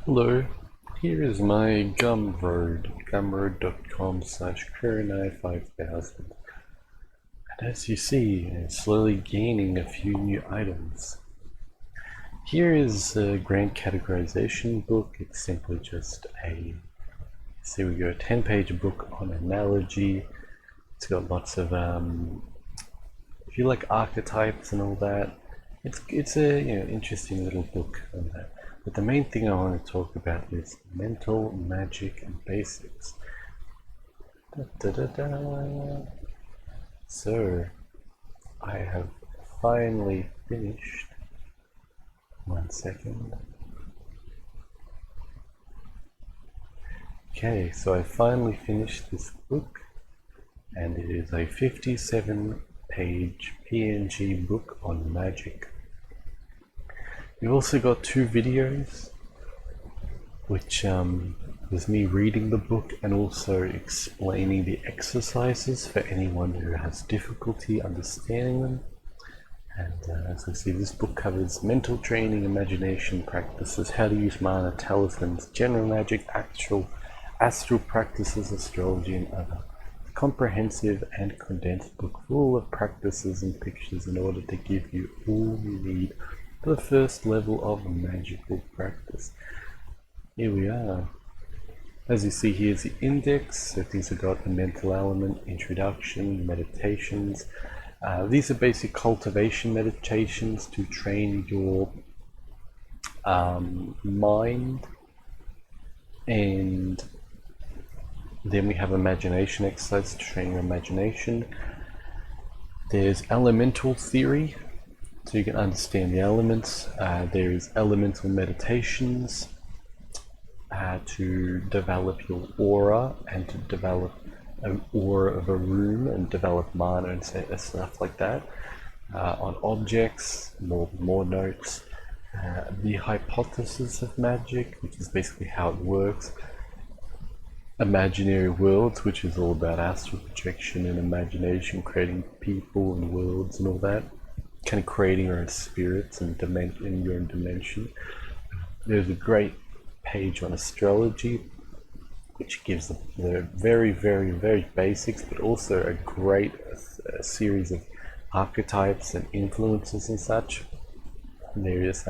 Hello, here is my Gumroad, gumroad.com/Kurenai 5000. And as you see, it's slowly gaining a few new items. Here is a grand categorization book. It's simply just a, see we go, a 10-page book on analogy. It's got lots of, if you like archetypes and all that, it's a interesting little book on that. But the main thing I want to talk about is mental magic and basics. Da, da, da, da. So, I have finally finished. 1 second. Okay, so I finally finished this book, and it is a 57-page PNG book on magic. We've also got 2 videos, which was me reading the book and also explaining the exercises for anyone who has difficulty understanding them. And as I see, this book covers mental training, imagination practices, how to use mana, talismans, general magic, astral practices, astrology, and other. Comprehensive and condensed book full of practices and pictures in order to give you all you need for the first level of magical practice. Here we are. As you see, here's the index. So things have got the mental element, introduction, meditations. These are basic cultivation meditations to train your mind. And then we have imagination exercises to train your imagination. There's elemental theory, so you can understand the elements. There's elemental meditations to develop your aura and to develop an aura of a room and develop mana and stuff like that. On objects, more notes. The hypothesis of magic, which is basically how it works. Imaginary worlds, which is all about astral projection and imagination, creating people and worlds and all that, kind of creating your own spirits and in your own dimension. There's a great page on astrology, which gives the very, very, very basics, but also a great series of archetypes and influences and such. And there is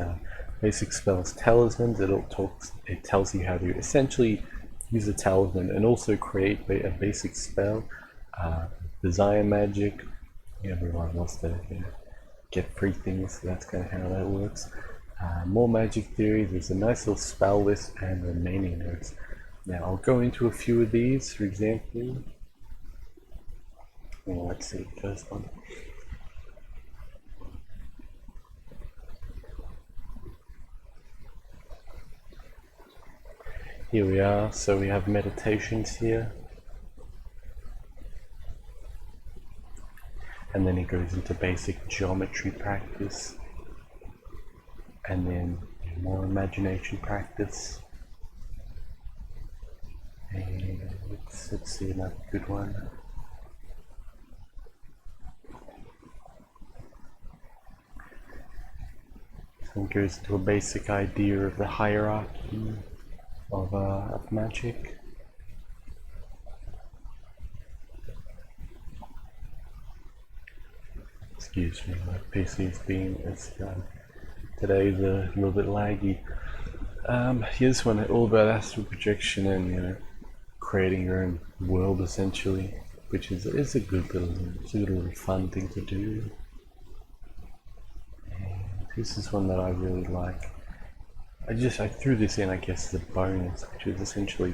basic spells, talismans. It tells you how to essentially use a talisman and also create a basic spell. Desire magic. Everyone wants to get free things, so that's kind of how that works. More magic theory. There's a nice little spell list and remaining notes. Now I'll go into a few of these. For example, let's see the first one. Here we are. So we have meditations here. And then it goes into basic geometry practice. And then more imagination practice. And let's see another good one. So it goes into a basic idea of the hierarchy of magic. Excuse me, my PC's being today's a little bit laggy. Here's one all about astral projection and creating your own world essentially, which is a good little fun thing to do. And this is one that I really like. I threw this in, I guess, as a bonus, which is essentially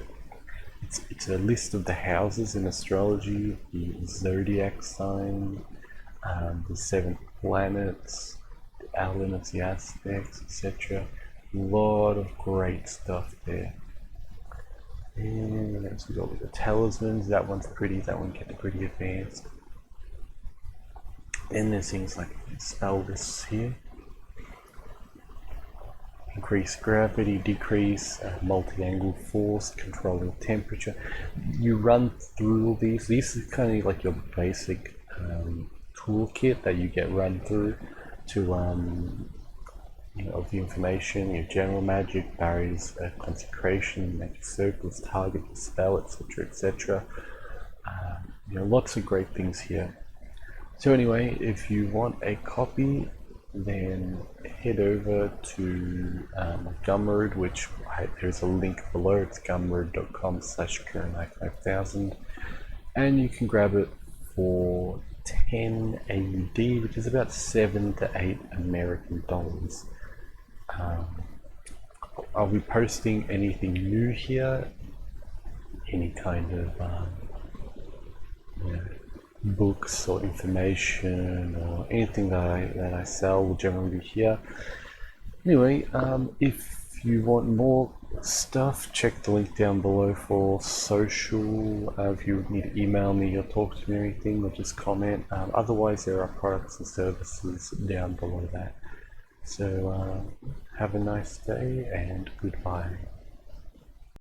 it's a list of the houses in astrology, the zodiac sign, the 7 planets, the elements, the aspects, etc. A lot of great stuff there. And next we got the talismans. That one gets pretty advanced. Then there's things like spell lists here. Increase gravity, decrease multi-angle force, controlling temperature. You run through all these. These are kind of like your basic toolkit that you get run through to of the information, your general magic, barriers, consecration, magic circles, target, spell, etc., etc. Lots of great things here. So anyway, if you want a copy, then head over to Gumroad, which there's a link below. It's gumroad.com/Kurenai5000, and you can grab it for 10 AUD, which is about 7 to 8 American dollars. I'll be posting anything new here, any kind of books or information or anything that I sell will generally be here. Anyway, if you want more stuff, check the link down below for social. If you need to email me or talk to me or anything, or just comment. Otherwise, there are products and services down below that. So have a nice day and goodbye.